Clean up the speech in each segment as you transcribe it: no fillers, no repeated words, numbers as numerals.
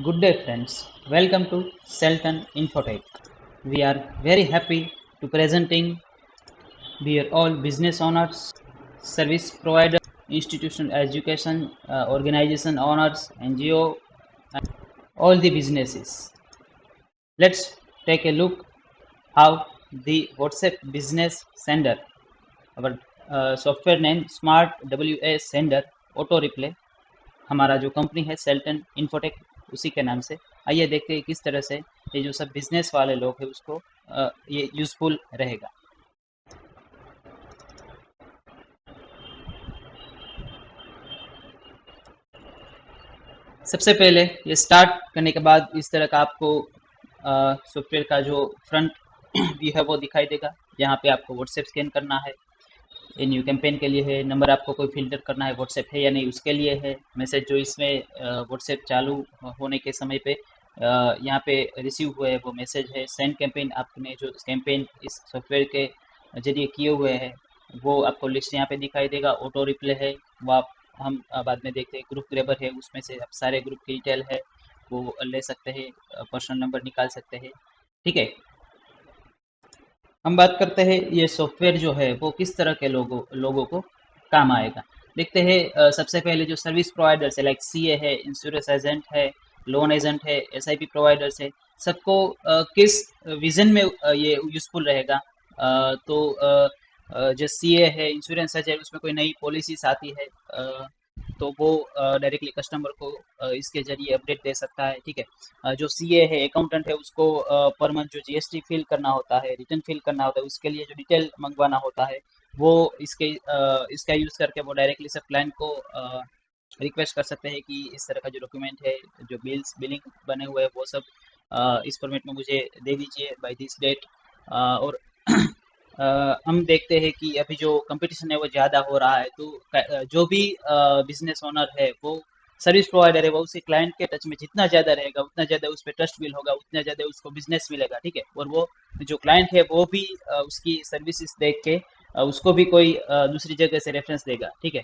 Good day, friends. Welcome to Selton Infotech. We are very happy to presenting. We are all business owners, service providers, institutional education, organization owners, NGO, all the businesses. Let's take a look how the WhatsApp Business Sender, our software name Smart WA Sender Auto Replay, हमारा जो company है Selton infotech उसी के नाम से। आइए देखते हैं किस तरह से ये जो सब बिजनेस वाले लोग हैं उसको ये यूजफुल रहेगा। सबसे पहले ये स्टार्ट करने के बाद इस तरह का आपको सॉफ्टवेयर का जो फ्रंट व्यू है वो दिखाई देगा। यहाँ पे आपको व्हाट्सएप स्कैन करना है, ये न्यू कैंपेन के लिए है। नंबर आपको कोई फिल्टर करना है व्हाट्सएप है या नहीं उसके लिए है। मैसेज जो इसमें व्हाट्सएप चालू होने के समय पे यहाँ पे रिसीव हुए है वो मैसेज है। सेंड कैंपेन आपने जो कैंपेन इस सॉफ्टवेयर के जरिए किए हुए हैं वो आपको लिस्ट यहाँ पे दिखाई देगा। ऑटो रिप्ले है वो आप हम बाद में देखते हैं। ग्रुप ग्रेबर है उसमें से आप सारे ग्रुप की डिटेल है वो ले सकते हैं, पर्सनल नंबर निकाल सकते हैं। ठीक है, हम बात करते हैं ये सॉफ्टवेयर जो है वो किस तरह के लोगों को काम आएगा। देखते हैं सबसे पहले जो सर्विस प्रोवाइडर्स है लाइक सीए है, इंश्योरेंस एजेंट है, लोन एजेंट है, एसआईपी प्रोवाइडर्स है, सबको किस विजन में ये यूजफुल रहेगा। जो सीए है, इंश्योरेंस एजेंट, उसमें कोई नई पॉलिसीज आती है तो वो डायरेक्टली कस्टमर को इसके जरिए अपडेट दे सकता है। ठीक है, जो सीए है, अकाउंटेंट है, उसको पर मंथ जो जीएसटी फिल करना होता है, रिटर्न फिल करना होता है, उसके लिए जो डिटेल मंगवाना होता है वो इसका यूज़ करके वो डायरेक्टली सब क्लाइंट को रिक्वेस्ट कर सकते हैं कि इस तरह का जो डॉक्यूमेंट है, जो बिलिंग बने हुए हैं वो सब इस फॉर्मेट में मुझे दे दीजिए बाय दिस डेट। और हम देखते हैं कि अभी जो कंपटीशन है वो ज़्यादा हो रहा है तो जो भी बिजनेस ओनर है वो सर्विस प्रोवाइडर है वो उसी क्लाइंट के टच में जितना ज़्यादा रहेगा उतना ज़्यादा उस पर ट्रस्ट बिल होगा, उतना ज़्यादा उसको बिजनेस मिलेगा। ठीक है, और वो जो क्लाइंट है वो भी उसकी सर्विसेज देख के उसको भी कोई दूसरी जगह से रेफरेंस देगा। ठीक है,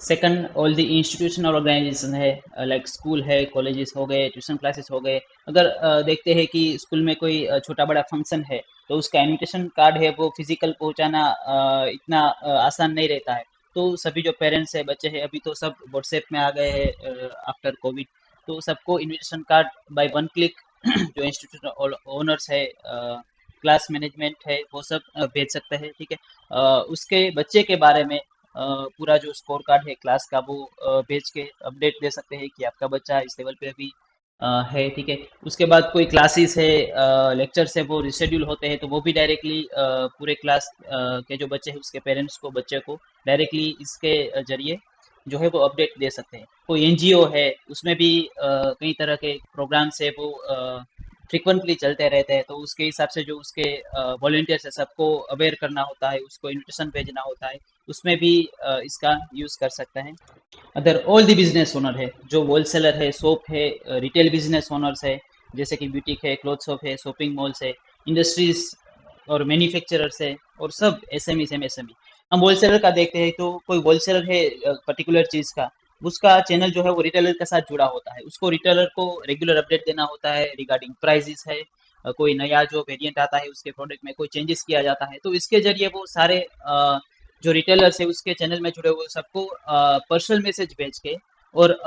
सेकंड, ऑल द इंस्टीट्यूशन और ऑर्गेनाइजेशन है लाइक स्कूल है, कॉलेजेस हो गए, ट्यूशन क्लासेस हो गए। अगर देखते हैं कि स्कूल में कोई छोटा बड़ा फंक्शन है तो उसका इनविटेशन कार्ड है वो फिजिकल पहुंचाना इतना आसान नहीं रहता है। तो सभी जो पेरेंट्स है, बच्चे हैं, अभी तो सब व्हाट्सएप में आ गए हैं आफ्टर कोविड, तो सबको invitation card by one click जो इंस्टीट्यूशन ओनर्स है, क्लास मैनेजमेंट है, वो सब भेज सकते हैं। ठीक है, उसके बच्चे के बारे में पूरा जो स्कोर कार्ड है क्लास का वो भेज के अपडेट दे सकते हैं कि आपका बच्चा इस लेवल पे अभी है। ठीक है, उसके बाद कोई क्लासेस है, लेक्चर्स है, वो रिशेड्यूल होते हैं तो वो भी डायरेक्टली पूरे क्लास के जो बच्चे हैं उसके पेरेंट्स को, बच्चे को डायरेक्टली इसके जरिए जो है वो अपडेट दे सकते हैं। कोई एनजीओ है उसमें भी कई तरह के प्रोग्राम्स है वो फ्रिक्वेंटली चलते रहते हैं तो उसके हिसाब से जो उसके वॉलंटियर्स है सबको अवेयर करना होता है, उसको इन्विटेशन भेजना होता है, उसमें भी इसका यूज़ कर सकते हैं। Other all the business owner है, जो होलसेलर है, शॉप है, रिटेल बिजनेस ओनर्स है जैसे कि ब्यूटिक है, क्लोथ शॉप है, शॉपिंग मॉल्स है, इंडस्ट्रीज और मैन्युफैक्चरर्स है, और सब एसएमई। हम होलसेलर का देखते हैं तो कोई होलसेलर है पर्टिकुलर चीज़ का, उसका चैनल जो है वो रिटेलर के साथ जुड़ा होता है, उसको रिटेलर को रेगुलर अपडेट देना होता है रिगार्डिंग प्राइजेस है, कोई नया जो वेरिएंट आता है उसके प्रोडक्ट में कोई चेंजेस किया जाता है तो इसके जरिए वो सारे जो रिटेलर्स है उसके चैनल में जुड़े हुए सबको पर्सनल मैसेज भेज के और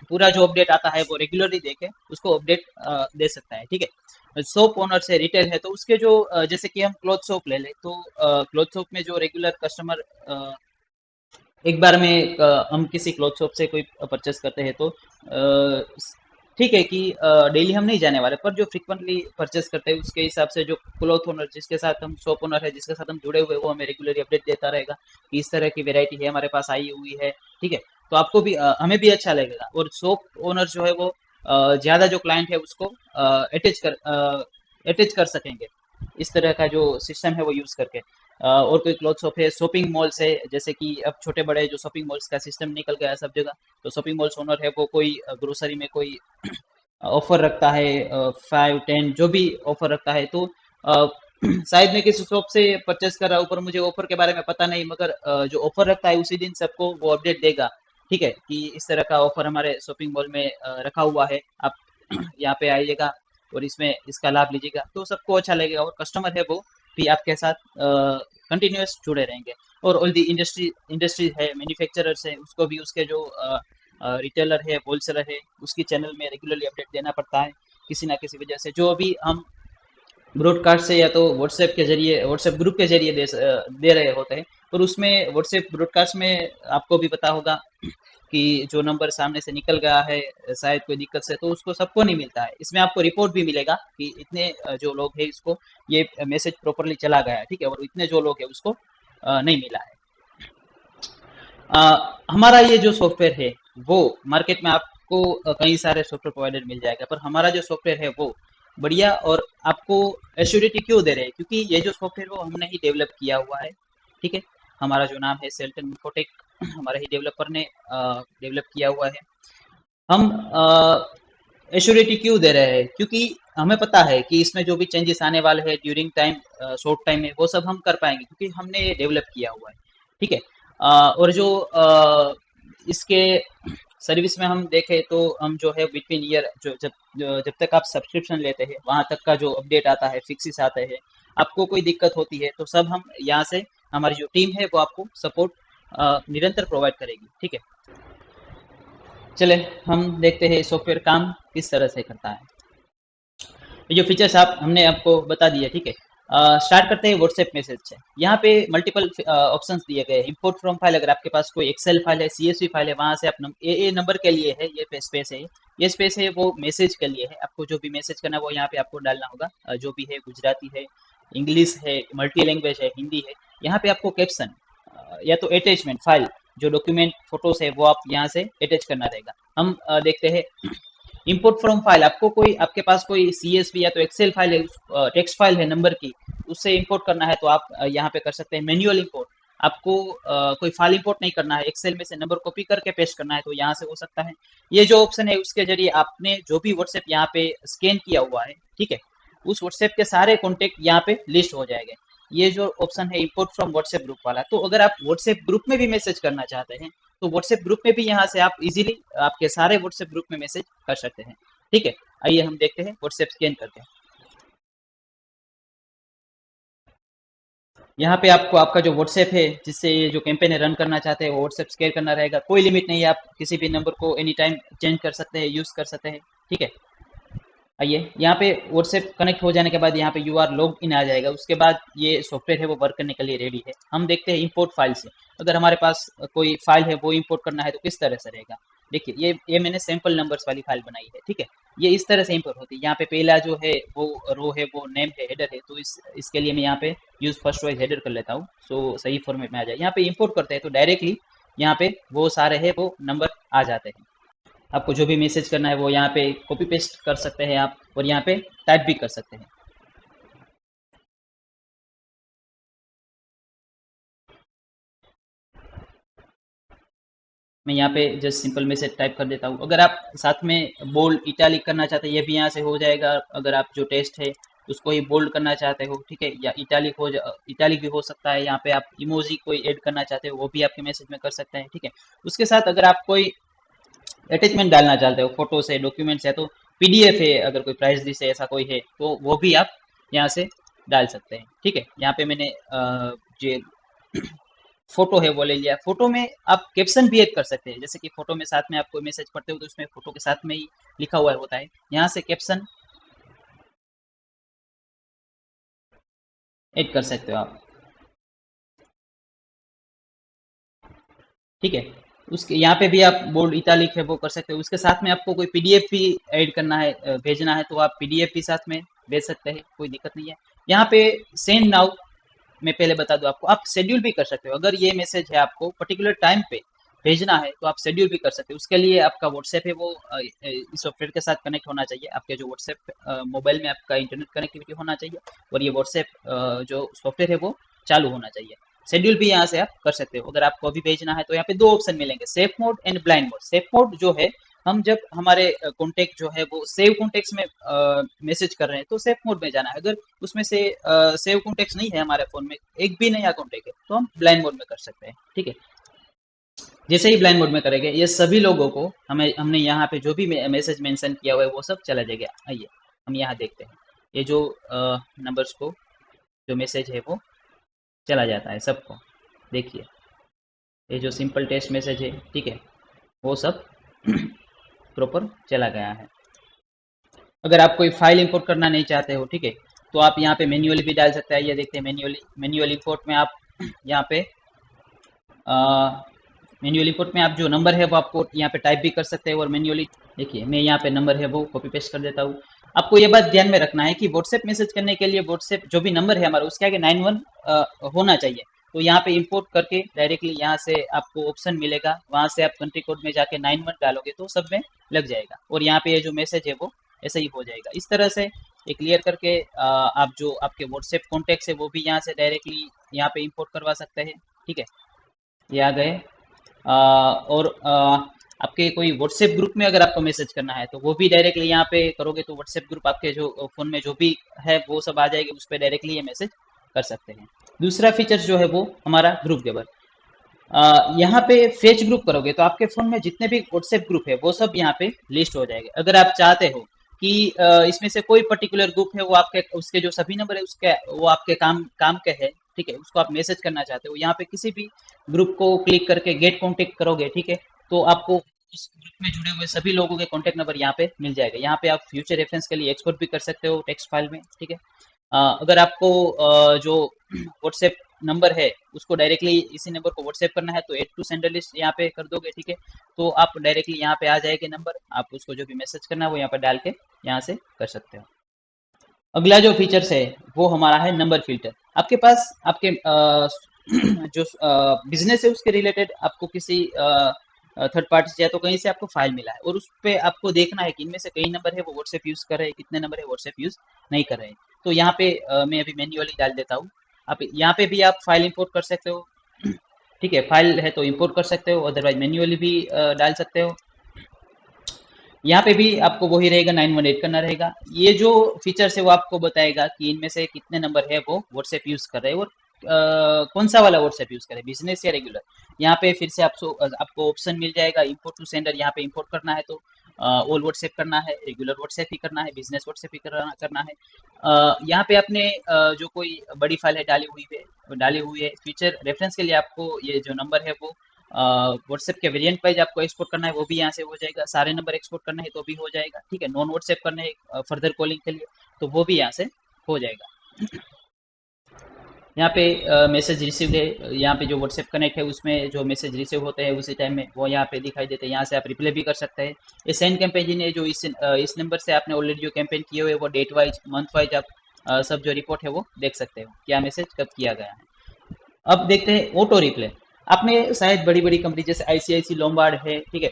पूरा जो अपडेट आता है वो रेगुलरली देके उसको अपडेट दे सकता है। ठीक है, शॉप ओनर से रिटेल है तो उसके जो जैसे कि हम क्लॉथ शॉप ले ले तो क्लॉथ शॉप में जो रेगुलर कस्टमर एक बार में हम किसी क्लॉथ शॉप से कोई परचेस करते हैं तो ठीक है कि डेली हम नहीं जाने वाले, पर जो फ्रिक्वेंटली परचेस करते हैं उसके हिसाब से जो क्लॉथ ओनर जिसके साथ हम, शॉप ओनर है जिसके साथ हम जुड़े हुए हैं, वो हमें रेगुलरली अपडेट देता रहेगा कि इस तरह की वेरायटी है हमारे पास आई हुई है। ठीक है, तो आपको भी हमें भी अच्छा लगेगा और शॉप ओनर जो है वो ज़्यादा जो क्लाइंट है उसको अटैच कर सकेंगे इस तरह का जो सिस्टम है वो यूज़ करके। और कोई क्लॉथ शॉप है, शॉपिंग मॉल्स है, जैसे कि अब छोटे बड़े जो शॉपिंग मॉल्स का सिस्टम निकल गया है सब जगह, तो शॉपिंग मॉल्स ओनर है वो कोई ग्रोसरी में कोई ऑफर रखता है, 5-10 जो भी ऑफर रखता है तो शायद मैं किसी शॉप से परचेस कर रहा हूँ पर मुझे ऑफर के बारे में पता नहीं, मगर जो ऑफर रखता है उसी दिन सबको वो अपडेट देगा ठीक है, कि इस तरह का ऑफर हमारे शॉपिंग मॉल में रखा हुआ है, आप यहाँ पे आइएगा और इसमें इसका लाभ लीजिएगा, तो सबको अच्छा लगेगा और कस्टमर है वो भी आपके साथ कंटिन्यूअस जुड़े रहेंगे। और ऑल दी इंडस्ट्री है, मैन्युफैक्चरर्स है, उसको भी उसके जो रिटेलर है, होलसेलर है, उसकी चैनल में रेगुलरली अपडेट देना पड़ता है किसी ना किसी वजह से। जो अभी हम ब्रॉडकास्ट से या तो व्हाट्सएप के जरिए, व्हाट्सएप ग्रुप के जरिए दे रहे होते हैं, और उसमें व्हाट्सएप ब्रॉडकास्ट में आपको भी पता होगा कि जो नंबर सामने से निकल गया है शायद कोई दिक्कत से, तो उसको सबको नहीं मिलता है। इसमें आपको रिपोर्ट भी मिलेगा कि इतने जो लोग हैं इसको ये मैसेज प्रॉपरली चला गया है, ठीक है, और इतने जो लोग हैं उसको नहीं मिला है। हमारा ये जो सॉफ्टवेयर है वो मार्केट में आपको कई सारे सॉफ्टवेयर प्रोवाइडर मिल जाएगा, पर हमारा जो सॉफ्टवेयर है वो बढ़िया और आपको एश्योरिटी क्यों दे रहे हैं, क्योंकि ये जो सॉफ्टवेयर वो हमने ही डेवलप किया हुआ है, ठीक है। हमारा जो नाम है सेल्टन इन्फोटेक, हमारे ही डेवलपर ने डेवलप किया हुआ है। हम एश्योरिटी क्यों दे रहे हैं, क्योंकि हमें पता है कि इसमें जो भी चेंजेस आने वाले हैं ड्यूरिंग टाइम, शॉर्ट टाइम में, वो सब हम कर पाएंगे क्योंकि हमने ये डेवलप किया हुआ है, ठीक है। और जो इसके सर्विस में हम देखें तो हम जो है बिटवीन ईयर, जब तक आप सब्सक्रिप्शन लेते हैं वहां तक का जो अपडेट आता है, फिक्सेस आते हैं, आपको कोई दिक्कत होती है तो सब हम यहाँ से, हमारी जो टीम है वो आपको सपोर्ट निरंतर प्रोवाइड करेगी, ठीक है। चले हम देखते हैं सॉफ्टवेयर काम किस तरह से करता है। ये जो फीचर्स हमने आपको बता दिए, ठीक है। स्टार्ट करते हैं व्हाट्सएप मैसेज से। यहाँ पे मल्टीपल ऑप्शंस दिए गए हैं। इंपोर्ट फ्रॉम फाइल, अगर आपके पास कोई एक्सेल फाइल है, सीएसवी फाइल है, वहां से आप ये नंबर के लिए है, ये स्पेस है, ये स्पेस है वो मैसेज के लिए है। आपको जो भी मैसेज करना है वो यहाँ पे आपको डालना होगा, जो भी है, गुजराती है, इंग्लिश है, मल्टी लैंग्वेज है, हिंदी है। यहाँ पे आपको कैप्शन या तो अटैचमेंट फाइल, जो डॉक्यूमेंट फोटोज है वो आप यहाँ से अटैच करना रहेगा। हम देखते हैं इंपोर्ट फ्रॉम फाइल। आपको कोई, आपके पास कोई सीएसवी या तो एक्सेल फाइल है, टेक्स्ट फाइल है नंबर की, उससे इंपोर्ट करना है तो आप यहाँ पे कर सकते हैं मैन्युअल इंपोर्ट। आपको कोई फाइल इंपोर्ट नहीं करना है, एक्सेल में से नंबर कॉपी करके पेस्ट करना है तो यहाँ से हो सकता है। ये जो ऑप्शन है उसके जरिए आपने जो भी व्हाट्सएप यहाँ पे स्कैन किया हुआ है, ठीक है, उस व्हाट्सएप के सारे कॉन्टेक्ट यहाँ पे लिस्ट हो जाएंगे। ये जो ऑप्शन है इंपोर्ट फ्रॉम व्हाट्सएप ग्रुप वाला, तो अगर आप व्हाट्सएप ग्रुप में भी मैसेज करना चाहते हैं तो व्हाट्सएप ग्रुप में भी यहाँ से आप इजीली आपके सारे व्हाट्सएप ग्रुप में मैसेज कर सकते हैं, ठीक है। आइए हम देखते हैं व्हाट्सएप स्कैन करके। यहाँ पे आपको आपका जो व्हाट्सएप है जिससे ये जो कैंपेन रन करना चाहते हैं वो व्हाट्सएप स्कैन करना रहेगा। कोई लिमिट नहीं है, आप किसी भी नंबर को एनी टाइम चेंज कर सकते हैं, यूज कर सकते हैं, ठीक है। आइए यहाँ पे व्हाट्सएप कनेक्ट हो जाने के बाद यहाँ पे यू आर लॉग इन आ जाएगा। उसके बाद ये सॉफ्टवेयर है वो वर्क करने के लिए रेडी है। हम देखते हैं इंपोर्ट फाइल से। अगर हमारे पास कोई फाइल है वो इंपोर्ट करना है तो किस तरह से रहेगा। देखिए ये मैंने सैंपल नंबर्स वाली फाइल बनाई है, ठीक है। ये इस तरह से इंपोर्ट होती है। यहाँ पे पहला जो है वो रो है, वो नेम है, हेडर है, तो इसके लिए मैं यहाँ पे यूज फर्स्ट वाइज हेडर कर लेता हूँ, सो सही फॉर्मेट में आ जाए। यहाँ पे इंपोर्ट करते हैं तो डायरेक्टली यहाँ पे वो सारे है वो नंबर आ जाते हैं। आपको जो भी मैसेज करना है वो यहाँ पे कॉपी पेस्ट कर सकते हैं आप, और यहाँ पे टाइप भी कर सकते हैं। मैं यहाँ पे जस्ट सिंपल मैसेज टाइप कर देता हूँ। अगर आप साथ में बोल्ड इटैलिक करना चाहते हैं ये भी यहाँ से हो जाएगा। अगर आप जो टेस्ट है उसको ही बोल्ड करना चाहते हो, ठीक है, या इटैलिक भी हो सकता है। यहाँ पे आप इमोजी कोई ऐड करना चाहते हो वो भी आपके मैसेज में कर सकते हैं, ठीक है। उसके साथ अगर आप कोई अटैचमेंट डालना चाहते हो, फोटोस है, डॉक्यूमेंट्स है, तो पीडीएफ है, अगर कोई प्राइस लिस्ट है, ऐसा कोई है तो वो भी आप यहाँ से डाल सकते हैं, ठीक है। यहाँ पे मैंने जो फोटो है वो ले लिया। फोटो में आप कैप्शन भी ऐड कर सकते हैं, जैसे कि फोटो में साथ में आप कोई मैसेज पढ़ते हो तो उसमें फोटो के साथ में ही लिखा हुआ होता है, यहाँ से कैप्शन ऐड कर सकते हो आप, ठीक है। उसके यहाँ पे भी आप बोल्ड इटालिक है वो कर सकते हो। उसके साथ में आपको कोई पीडीएफ भी ऐड करना है, भेजना है, तो आप पीडीएफ भी साथ में भेज सकते हैं, कोई दिक्कत नहीं है। यहाँ पे सेंड नाउ, मैं पहले बता दूं आपको, आप शेड्यूल भी कर सकते हो। अगर ये मैसेज है आपको पर्टिकुलर टाइम पे भेजना है तो आप शेड्यूल भी कर सकते हो। उसके लिए आपका व्हाट्सएप है वो इस सॉफ्टवेयर के साथ कनेक्ट होना चाहिए। आपके जो व्हाट्सएप मोबाइल में आपका इंटरनेट कनेक्टिविटी होना चाहिए, और ये व्हाट्सएप जो सॉफ्टवेयर है वो चालू होना चाहिए। शेड्यूल भी यहाँ से आप कर सकते हो। अगर आपको अभी भेजना है तो यहाँ पे दो ऑप्शन मिलेंगे, safe mode and blind mode. Safe mode जो है, हम जब हमारे कॉन्टेक्ट जो है वो सेव कॉन्टेक्ट्स में मैसेज कर रहे हैं तो सेफ मोड में जाना है। अगर उसमें से सेव कॉन्टेक्ट्स नहीं है हमारे फोन में, एक भी नया कॉन्टेक्ट है, तो हम ब्लाइंड मोड में कर सकते हैं, ठीक है। जैसे ही ब्लाइंड मोड में करेंगे ये सभी लोगों को हमने यहाँ पे जो भी मैसेज मेंशन किया हुआ है वो सब चला जाएगा। आइए हम यहाँ देखते हैं, ये जो नंबर्स को जो मैसेज है वो चला जाता है सबको। देखिए ये जो सिंपल टेस्ट मैसेज है, ठीक है, वो सब प्रॉपर चला गया है। अगर आप कोई फाइल इंपोर्ट करना नहीं चाहते हो, ठीक है, तो आप यहाँ पे मैन्युअली भी डाल सकते हैं। ये देखते हैं मैन्युअली इंपोर्ट में आप यहाँ पे मैन्युअल इंपोर्ट में आप जो नंबर है वो आपको यहाँ पे टाइप भी कर सकते हैं और मैन्युअली, देखिए मैं यहाँ पे नंबर है वो कॉपी पेस्ट कर देता हूँ। आपको ये बात ध्यान में रखना है कि व्हाट्सएप मैसेज करने के लिए व्हाट्सएप जो भी नंबर है हमारा उसके आगे 91 होना चाहिए। तो यहाँ पे इंपोर्ट करके डायरेक्टली यहाँ से आपको ऑप्शन मिलेगा, वहां से आप कंट्री कोड में जाके 91 डालोगे तो सब में लग जाएगा और यहाँ पे ये जो मैसेज है वो ऐसे ही हो जाएगा। इस तरह से ये क्लियर करके आप जो आपके व्हाट्सएप कॉन्टेक्ट है वो भी यहाँ से डायरेक्टली यहाँ पे इंपोर्ट करवा सकते हैं। ठीक है, ये आ गए। और आपके कोई व्हाट्सएप ग्रुप में अगर आपको मैसेज करना है तो वो भी डायरेक्टली यहाँ पे करोगे तो व्हाट्सएप ग्रुप आपके जो फ़ोन में जो भी है वो सब आ जाएगी, उस पर डायरेक्टली ये मैसेज कर सकते हैं। दूसरा फीचर जो है वो हमारा ग्रुप गिवर। यहाँ पे फेच ग्रुप करोगे तो आपके फ़ोन में जितने भी व्हाट्सएप ग्रुप है वो सब यहाँ पे लिस्ट हो जाएंगे। अगर आप चाहते हो कि इसमें से कोई पर्टिकुलर ग्रुप है वो आपके उसके जो सभी नंबर है उसके वो आपके काम काम के है, ठीक है, उसको आप मैसेज करना चाहते हो, यहाँ पे किसी भी ग्रुप को क्लिक करके गेट कॉन्टेक्ट करोगे, ठीक है, तो आपको उस ग्रुप में जुड़े हुए सभी लोगों के कॉन्टेक्ट नंबर यहाँ पे मिल जाएगा। यहाँ पे आप फ्यूचर रेफरेंस के लिए एक्सपोर्ट भी कर सकते हो टेक्स्ट फाइल में। ठीक है, अगर आपको जो व्हाट्सएप नंबर है उसको डायरेक्टली इसी नंबर को व्हाट्सएप करना है तो एड टू सेंडर लिस्ट यहाँ पे कर दोगे, ठीक है, तो आप डायरेक्टली यहाँ पे आ जाएगा नंबर, आप उसको जो भी मैसेज करना है वो यहाँ पे डाल के यहाँ से कर सकते हो। अगला जो फीचर्स है वो हमारा है नंबर फिल्टर। आपके पास आपके जो बिजनेस है उसके रिलेटेड आपको किसी थर्ड पार्टी से या तो कहीं से आपको फाइल मिला है और उस पर आपको देखना है कि इनमें से कई नंबर है वो व्हाट्सएप यूज़ कर रहे हैं, कितने नंबर है व्हाट्सएप यूज़ नहीं कर रहे हैं। तो यहाँ पे मैं अभी मैन्युअली डाल देता हूँ। आप यहाँ पे भी आप फाइल इंपोर्ट कर सकते हो, ठीक है, फाइल है तो इंपोर्ट कर सकते हो, अदरवाइज मैन्युअली भी डाल सकते हो। यहाँ पे भी आपको वही रहेगा, 918 करना रहेगा। ये जो फीचर्स है वो आपको बताएगा कि इनमें से कितने नंबर है वो व्हाट्सएप यूज कर रहे हैं और कौन सा वाला व्हाट्सएप यूज करे, बिजनेस या रेगुलर। यहाँ पे फिर से आपको ऑप्शन मिल जाएगा इंपोर्ट टू सेंडर। यहाँ पे इंपोर्ट करना है तो ऑल व्हाट्सएप करना है, रेगुलर व्हाट्सएप ही करना है, बिजनेस व्हाट्सएप ही करना है। यहाँ पे आपने जो कोई बड़ी फाइल है डाली हुई है फीचर रेफरेंस के लिए, आपको ये जो नंबर है वो व्हाट्सएप के वेरिएंट वाइज आपको एक्सपोर्ट करना है वो भी यहाँ से हो जाएगा। सारे नंबर एक्सपोर्ट करना है तो भी हो जाएगा, ठीक है। नॉन व्हाट्सएप करना है फर्दर कॉलिंग के लिए तो वो भी यहाँ से हो जाएगा। यहाँ पे मैसेज रिसीव्ड है, यहाँ पे जो व्हाट्सएप कनेक्ट है उसमें जो मैसेज रिसीव होते हैं उसी टाइम में वो यहाँ पे दिखाई देते हैं। यहाँ से आप रिप्लाई भी कर सकते हैं। ये सेंड कैंपेन है जो इस नंबर से आपने ऑलरेडी जो कैंपेन किए हुए वो डेट वाइज मंथ वाइज आप सब जो रिपोर्ट है वो देख सकते हो, क्या मैसेज कब किया गया है। अब देखते हैं ऑटो रिप्ले। आपने शायद बड़ी बड़ी कंपनी जैसे आईसीआईसी लोम्बार्ड है, ठीक है,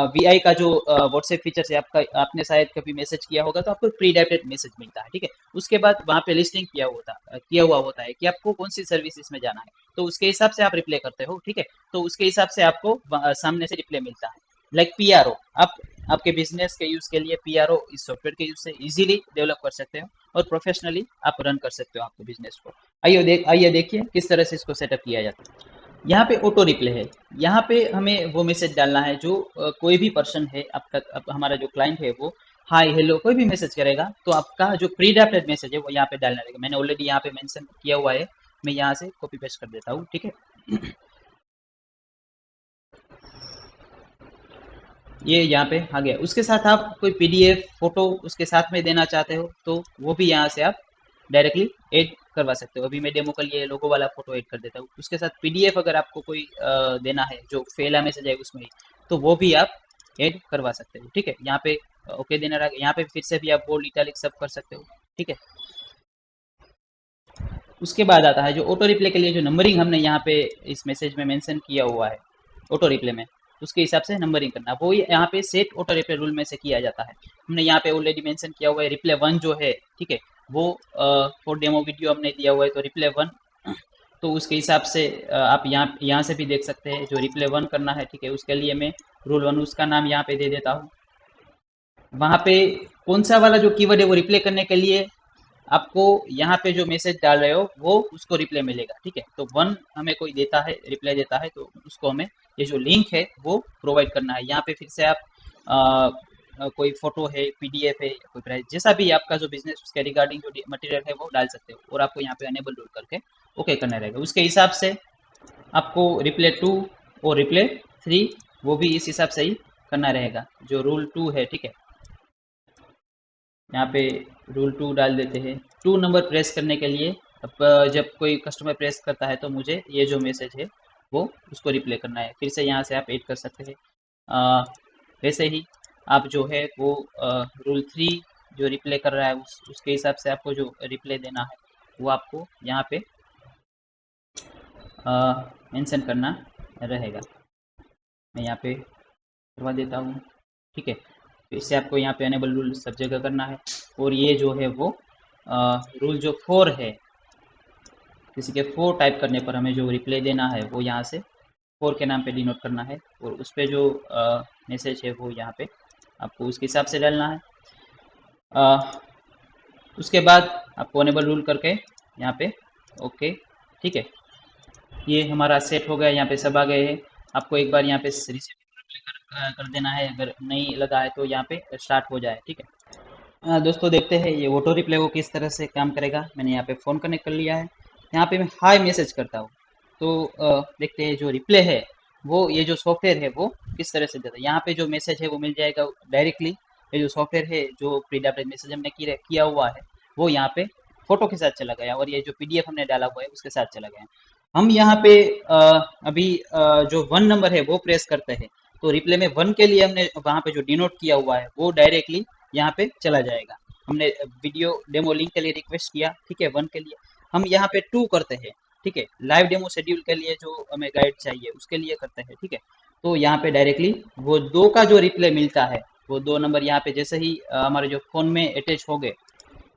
वीआई का जो व्हाट्सएप फीचर है आपका, आपने शायद कभी मैसेज किया होगा तो आपको प्री डायरेक्टेड मैसेज मिलता है, ठीक है। उसके बाद वहाँ पे लिस्टिंग किया हुआ होता है कि आपको कौन सी सर्विसेज में जाना है, तो उसके हिसाब से आप रिप्लाई करते हो, ठीक है। तो उसके हिसाब से आपको सामने से रिप्लाई मिलता है। लाइक पीआरओ, आप आपके बिजनेस के यूज के लिए पीआरओ इस सॉफ्टवेयर के यूज से इजीली डेवलप कर सकते हो और प्रोफेशनली आप रन कर सकते हो आपके बिजनेस को। आइए देखिए किस तरह से इसको सेटअप किया जाता है। यहाँ पे ऑटो रिप्ले है। यहाँ पे हमें वो मैसेज डालना है जो कोई भी पर्सन है आपका, हमारा जो क्लाइंट है वो हाय हेलो कोई भी मैसेज करेगा तो आपका जो प्री ड्राफ्टेड मैसेज है वो यहाँ पे डालना रहेगा। मैंने ऑलरेडी यहाँ पे मेंशन किया हुआ है, मैं यहाँ से कॉपी पेस्ट कर देता हूँ, ठीक है। ये यहाँ पे आ गया। उसके साथ आप कोई पीडीएफ फोटो उसके साथ में देना चाहते हो तो वो भी यहाँ से आप डायरेक्टली ऐड करवा सकते हो। अभी मैं डेमो के लिए लोगो वाला फोटो ऐड कर देता हूँ। उसके साथ पीडीएफ अगर आपको कोई देना है जो फैला मैसेज है उसमें ही, तो वो भी आप ऐड करवा सकते हो, ठीक है। यहाँ पे ओके देना रहेगा। यहाँ पे फिर से भी आप बोल्ड इटैलिक सब कर सकते हो, ठीक है। उसके बाद आता है जो ऑटो रिप्ले के लिए जो नंबरिंग हमने यहाँ पे इस मैसेज में मेंशन किया हुआ है ऑटो रिप्ले में, उसके हिसाब से नंबरिंग करना वो यहाँ पे सेट ऑटो रिप्ले रूल में से किया जाता है। हमने यहाँ पे ऑलरेडी मेंशन किया हुआ है रिप्ले 1 जो है, ठीक है, वो फॉर डेमो वीडियो हमने दिया हुआ है तो रिप्ले 1, तो उसके हिसाब से आप यहाँ से भी देख सकते हैं जो रिप्ले 1 करना है, ठीक है। उसके लिए मैं रूल 1 उसका नाम यहाँ पे दे देता हूँ। वहाँ पे कौन सा वाला जो कीवर्ड है वो रिप्ले करने के लिए आपको यहाँ पे जो मैसेज डाल रहे हो वो उसको रिप्लाई मिलेगा, ठीक है। तो वन हमें कोई देता है, रिप्लाई देता है, तो उसको हमें ये जो लिंक है वो प्रोवाइड करना है। यहाँ पे फिर से आप कोई फोटो है, पीडीएफ है, कोई प्राइस, जैसा भी आपका जो बिजनेस उसके रिगार्डिंग जो मटेरियल है वो डाल सकते हो, और आपको यहाँ पे अनेबल रूल करके ओके करना रहेगा। उसके हिसाब से आपको रिप्ले टू और रिप्ले थ्री वो भी इस हिसाब से ही करना रहेगा, जो रूल टू है, ठीक है। यहाँ पे रूल टू डाल देते हैं। टू नंबर प्रेस करने के लिए अब जब कोई कस्टमर प्रेस करता है तो मुझे ये जो मैसेज है वो उसको रिप्ले करना है। फिर से यहाँ से आप ऐड कर सकते हैं। वैसे ही आप जो है वो रूल थ्री जो रिप्ले कर रहा है उसके हिसाब से आपको जो रिप्ले देना है वो आपको यहाँ पे मेंशन करना रहेगा। मैं यहाँ पे करवा देता हूँ, ठीक है। तो इससे आपको यहाँ पे अनेबल रूल सब जगह करना है। और ये जो है वो रूल जो फोर है, किसी के फोर टाइप करने पर हमें जो रिप्लाई देना है वो यहाँ से फोर के नाम पे डिनोट करना है, और उस पर जो मैसेज है वो यहाँ पे आपको उसके हिसाब से डालना है। उसके बाद आपको अनेबल रूल करके यहाँ पे ओके, ठीक है। ये हमारा सेट हो गया, यहाँ पे सब आ गए हैं। आपको एक बार यहाँ पे रिसेट कर देना है, अगर नहीं लगा है तो यहाँ पे स्टार्ट हो जाए, ठीक है। दोस्तों देखते हैं ये ऑटो रिप्ले वो किस तरह से काम करेगा। मैंने यहाँ पे फ़ोन कनेक्ट कर लिया है। यहाँ पे मैं हाय मैसेज करता हूँ तो देखते हैं जो रिप्ले है वो ये जो सॉफ्टवेयर है वो किस तरह से देता है। यहाँ पे जो मैसेज है वो मिल जाएगा डायरेक्टली। ये जो सॉफ्टवेयर है जो प्री ड्राफ्टेड मैसेज हमने किया हुआ है वो यहाँ पे फोटो के साथ चला गया, और ये जो पीडीएफ हमने डाला हुआ है उसके साथ चला गया। हम यहाँ पे अभी जो वन नंबर है वो प्रेस करते हैं तो रिप्ले में वन के लिए हमने वहाँ पे जो डिनोट किया हुआ है वो डायरेक्टली यहाँ पे चला जाएगा। हमने वीडियो डेमो लिंक के लिए रिक्वेस्ट किया, ठीक है, वन के लिए। हम यहाँ पे टू करते हैं, ठीक है, लाइव डेमो शेड्यूल के लिए जो हमें गाइड चाहिए उसके लिए करते हैं, ठीक है। तो यहाँ पे डायरेक्टली वो दो का जो रिप्ले मिलता है वो दो नंबर यहाँ पे जैसे ही हमारे जो फोन में अटैच हो गए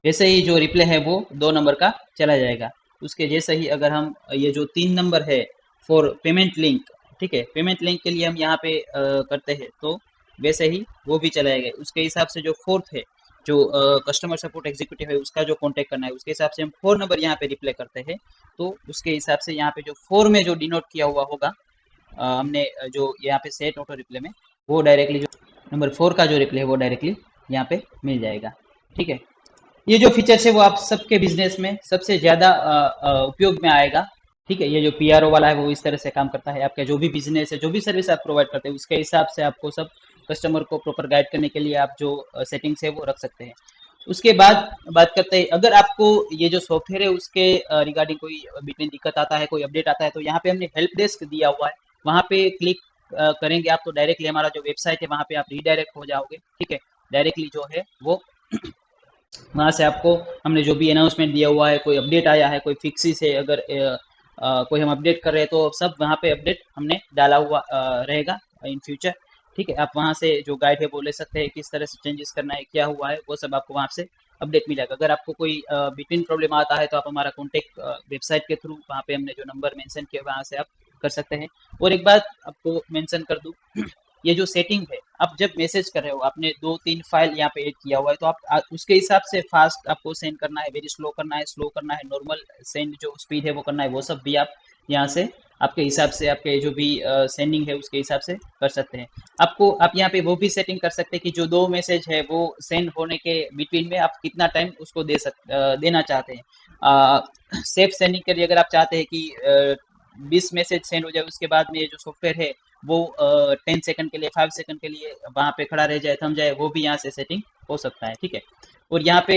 वैसे ही जो रिप्ले है वो दो नंबर का चला जाएगा। उसके जैसे ही अगर हम ये जो तीन नंबर है फॉर पेमेंट लिंक, ठीक है, पेमेंट लिंक के लिए हम यहाँ पे करते हैं तो वैसे ही वो भी चला जाएगा। उसके हिसाब से जो फोर्थ है जो कस्टमर सपोर्ट एग्जीक्यूटिव है उसका जो कांटेक्ट करना है उसके हिसाब से हम फोर नंबर यहाँ पे रिप्लाई करते हैं। तो उसके हिसाब से यहाँ पे जो फोर में जो डिनोट किया हुआ होगा हमने जो यहाँ पे सेट ऑटो रिप्ले में वो डायरेक्टली जो नंबर फोर का जो रिप्ले है वो डायरेक्टली यहाँ पे मिल जाएगा, ठीक है। ये जो फीचर्स है वो आप सबके बिजनेस में सबसे ज़्यादा उपयोग में आएगा, ठीक है। ये जो पीआरओ वाला है वो इस तरह से काम करता है। आपका जो भी बिजनेस है, जो भी सर्विस आप प्रोवाइड करते हैं उसके हिसाब से आपको सब कस्टमर को प्रॉपर गाइड करने के लिए आप जो सेटिंग्स है वो रख सकते हैं। उसके बाद बात करते हैं, अगर आपको ये जो सॉफ्टवेयर है उसके रिगार्डिंग कोई बिटवीन दिक्कत आता है, कोई अपडेट आता है, तो यहाँ पे हमने हेल्प डेस्क दिया हुआ है। वहाँ पे क्लिक करेंगे आप तो डायरेक्टली हमारा जो वेबसाइट है वहाँ पे आप रीडायरेक्ट हो जाओगे, ठीक है। डायरेक्टली जो है वो वहाँ से आपको हमने जो भी अनाउंसमेंट दिया हुआ है, कोई अपडेट आया है, कोई फिक्सिस है, अगर कोई हम अपडेट कर रहे हैं तो सब वहाँ पे अपडेट हमने डाला हुआ रहेगा इन फ्यूचर, ठीक है। आप वहाँ से जो गाइड है वो ले सकते हैं, किस तरह से चेंजेस करना है, क्या हुआ है, वो सब आपको वहाँ से अपडेट मिल जाएगा। अगर आपको कोई बिटवीन प्रॉब्लम आता है तो आप हमारा कॉन्टेक्ट वेबसाइट के थ्रू वहाँ पे हमने जो नंबर मेंशन किया वहाँ से आप कर सकते हैं। और एक बात आपको मेंशन कर दूँ, ये जो सेटिंग है आप जब मैसेज कर रहे हो आपने दो तीन फाइल यहाँ पे ऐड किया हुआ है तो आप उसके हिसाब से फास्ट आपको सेंड करना है, वेरी स्लो करना है, स्लो करना है, नॉर्मल सेंड जो स्पीड है वो करना है, वो सब भी आप यहाँ से आपके हिसाब से आपके जो भी सेंडिंग है उसके हिसाब से कर सकते हैं। आपको आप यहाँ पे वो भी सेटिंग कर सकते हैं कि जो दो मैसेज है वो सेंड होने के बिटवीन में आप कितना टाइम उसको देना चाहते हैं। सेफ सेंडिंग के लिए अगर आप चाहते हैं कि 20 मैसेज सेंड हो जाए उसके बाद में जो सॉफ्टवेयर है वो 10 सेकंड के लिए, 5 सेकंड के लिए वहाँ पे खड़ा रह जाए, थम जाए, वो भी यहाँ से सेटिंग हो सकता है, ठीक है। और यहाँ पे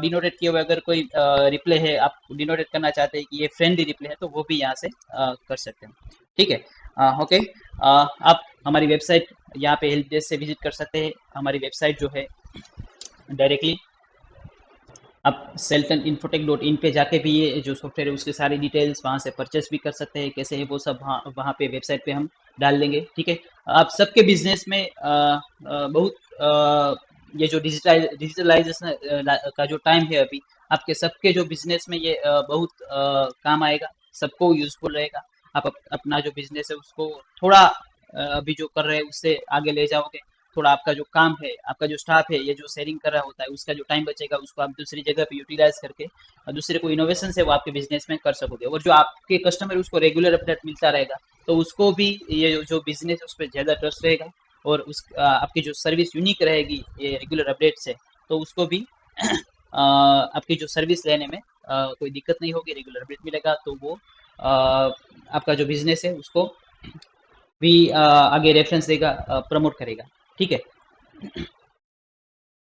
डिनोटेट किए हुए अगर कोई रिप्ले है आप डिनोटेट करना चाहते हैं कि ये फ्रेंडली रिप्ले है तो वो भी यहाँ से कर सकते हैं, ठीक है। ओके, आप हमारी वेबसाइट यहाँ पे हेल्प डेस्क से विजिट कर सकते हैं। हमारी वेबसाइट जो है डायरेक्टली आप सेल्टन इन्फोटेक डॉट इन पे जाके भी ये जो सॉफ्टवेयर है उसकी सारी डिटेल्स वहाँ से परचेस भी कर सकते हैं, कैसे है वो सब वहाँ वहाँ पे वेबसाइट पे हम डाल देंगे, ठीक है। आप सबके बिजनेस में बहुत ये जो डिजिटलाइजेशन का जो टाइम है अभी आपके सबके जो बिजनेस में ये बहुत काम आएगा, सबको यूजफुल रहेगा। आप अपना जो बिजनेस है उसको थोड़ा अभी जो कर रहे हैं उससे आगे ले जाओगे, थोड़ा आपका जो काम है, आपका जो स्टाफ है, ये जो शेयरिंग कर रहा होता है, उसका जो टाइम बचेगा उसको आप दूसरी जगह पे यूटिलाइज करके दूसरे को इनोवेशन से वो आपके बिजनेस में कर सकोगे। और जो आपके कस्टमर उसको रेगुलर अपडेट मिलता रहेगा, तो उसको भी ये जो बिजनेस है उस पर ज़्यादा ट्रस्ट रहेगा, और उस आपकी जो सर्विस यूनिक रहेगी ये रेगुलर अपडेट से, तो उसको भी आपकी जो सर्विस लेने में कोई दिक्कत नहीं होगी, रेगुलर अपडेट मिलेगा तो वो आपका जो बिजनेस है उसको भी आगे रेफरेंस देगा, प्रमोट करेगा। ठीक है।